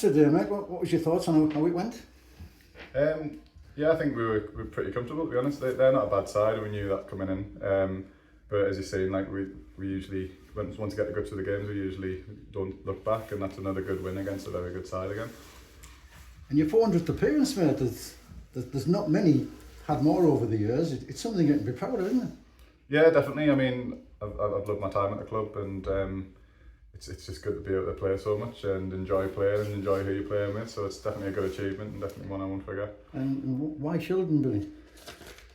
match today, mate. What was your thoughts on how it went? Yeah, I think we were pretty comfortable, to be honest. They're not a bad side. We knew that coming in. But as you're saying, like we usually, once we get the guts of the games, we usually don't look back, and that's another good win against a very good side again. And your 400th appearance, mate, there's not many had more over the years. It's something you can be proud of, isn't it? Yeah, definitely. I mean, I've loved my time at the club, and it's just good to be able to play so much and enjoy playing and enjoy who you're playing with. So it's definitely a good achievement and definitely one I won't forget. And why Shildon, Billy?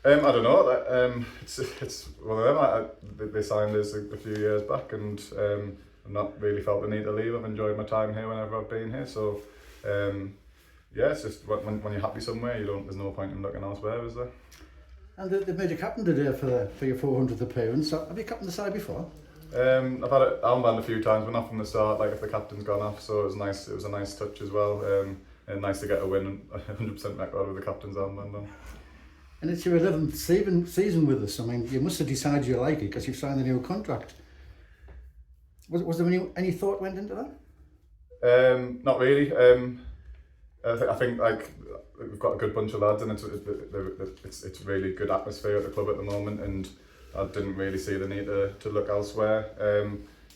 I don't know. It's one of them. They signed us a few years back, and I've not really felt the need to leave. I've enjoyed my time here whenever I've been here. So yeah, it's just when you're happy somewhere, there's no point in looking elsewhere, is there? And they've made you captain today for your 400th appearance. So have you captained the side before? I've had it armband a few times, but not from the start. Like if the captain's gone off, so it was nice. It was a nice touch as well, and nice to get a win, 100% record with the captain's armband on. And it's your 11th season with us. I mean, you must have decided you like it because you've signed a new contract. Was there any thought went into that? Not really. I think like we've got a good bunch of lads, and it's really good atmosphere at the club at the moment, and I didn't really see the need to look elsewhere.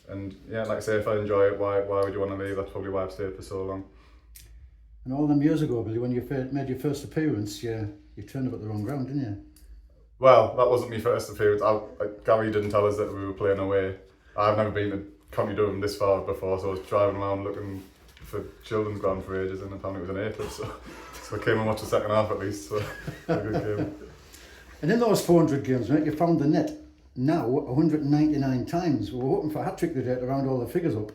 And yeah, like I say, if I enjoy it, why would you want to leave? That's probably why I've stayed for so long. And all them years ago, Billy, when you made your first appearance, you turned up at the wrong ground, didn't you? Well, that wasn't my first appearance. Gary didn't tell us that we were playing away. I've never been to County Durham this far before, so I was driving around looking for Shildon's ground for ages, and apparently it was an April, so I came and watched the second half at least, so a good game. And in those 400 games, mate, you found the net now 199 times. We were hoping for a hat-trick today to round all the figures up.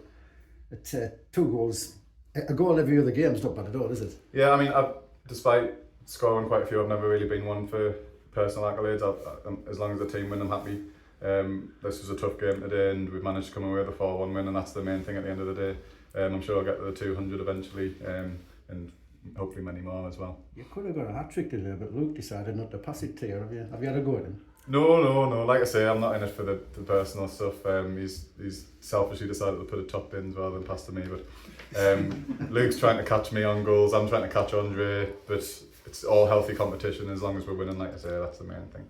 At 2 goals, a goal every other game is not bad at all, is it? Yeah, I mean, despite scoring quite a few, I've never really been one for personal accolades. As long as the team win, I'm happy. This was a tough game today, and we've managed to come away with a 4-1 win, and that's the main thing at the end of the day. I'm sure I'll get to the 200 eventually, and hopefully many more as well. You could have got a hat-trick today, but Luke decided not to pass it to you. Have you had a go at him? No. Like I say, I'm not in it for the personal stuff. He's selfishly decided to put a top bins rather than pass to me. But Luke's trying to catch me on goals. I'm trying to catch Andre. But it's all healthy competition. As long as we're winning, like I say, that's the main thing.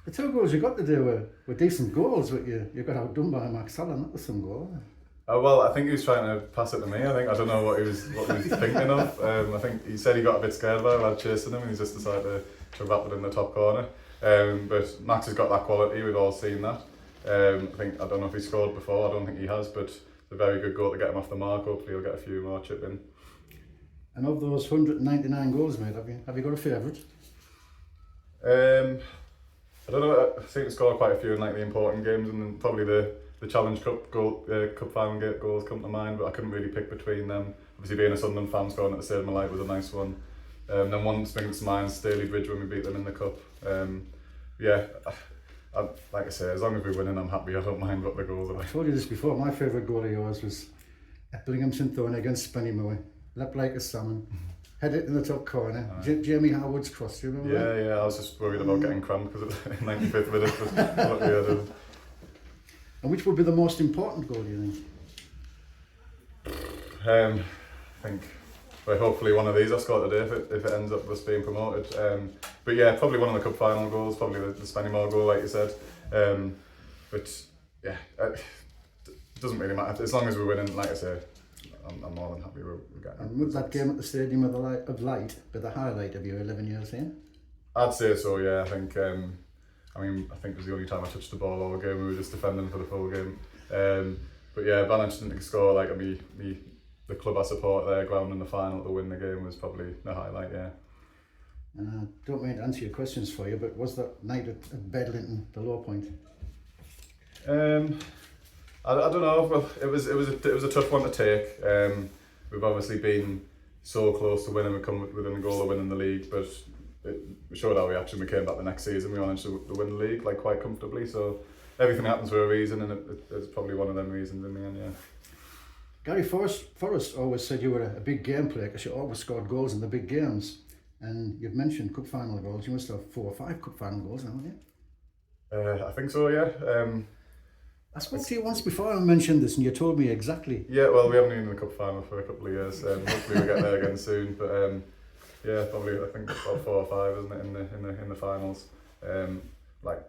The 2 goals you got today were decent goals, but you got outdone by Max Allen. That was some goal. Well, I think he was trying to pass it to me. I don't know what he was thinking of. I think he said he got a bit scared by a lad chasing him, and he just decided to wrap it in the top corner. But Max has got that quality. We've all seen that. I don't know if he scored before. I don't think he has, but it's a very good goal to get him off the mark. Hopefully, he'll get a few more chip in. And of those 199 goals, mate, have you got a favourite? I don't know. I think we scored quite a few in like the important games, and then probably the Challenge Cup Cup final goals come to mind, but I couldn't really pick between them. Obviously, being a Sunderland fan, scoring at the Stadium of Light was a nice one. Then one springs to mind, Staley Bridge when we beat them in the cup. Yeah, like I say, as long as we're winning, I'm happy. I don't mind what the goals are. I told you this before. My favourite goal of yours was at Billinghamton against Spennymoor. Leapt like a salmon, head it in the top corner. Jamie Harwood's cross. Do you remember that? Yeah. I was just worried about getting cramped because of the 95th minute. But luckily I did. And which would be the most important goal, do you think? I think, well, hopefully one of these I scored today if it ends up with us being promoted. But yeah, probably one of the cup final goals, probably the Spennymoor goal, like you said. But yeah, it doesn't really matter as long as we're winning. Like I say, I'm more than happy we're getting. And would that game at the Stadium of Light be the highlight of your 11 years here? I'd say so. Yeah, I think. I think it was the only time I touched the ball all game. We were just defending for the full game. But yeah, Banach didn't score. Like the club I support, their ground in the final to win the game was probably the highlight. Yeah. Don't mean to answer your questions for you, but was that night at Bedlington the low point? I don't know. Well, it was a tough one to take. We've obviously been so close to winning. We come within a goal of winning the league, but we showed our reaction. We came back the next season. We managed to win the league quite comfortably. So everything happens for a reason, and it's probably one of them reasons in the end. Yeah. Gary Forrest always said you were a big game player because you always scored goals in the big games. And you've mentioned cup final goals. You must have 4 or 5 cup final goals now, haven't you? I think so. Yeah. I spoke to you once before and mentioned this, and you told me exactly. Yeah, well, we haven't been in the cup final for a couple of years. Hopefully we'll get there again soon. But yeah, probably I think about 4 or 5, isn't it, in the finals. Like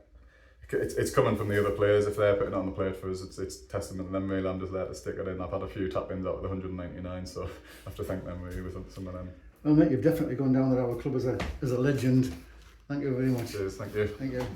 it's coming from the other players. If they're putting it on the plate for us, it's testament to them. Really, I'm just there to stick it in. I've had a few tap-ins out of the 199, so I have to thank them really with some of them. Well, mate, you've definitely gone down at our club as a legend. Thank you very much. Cheers, thank you. Thank you.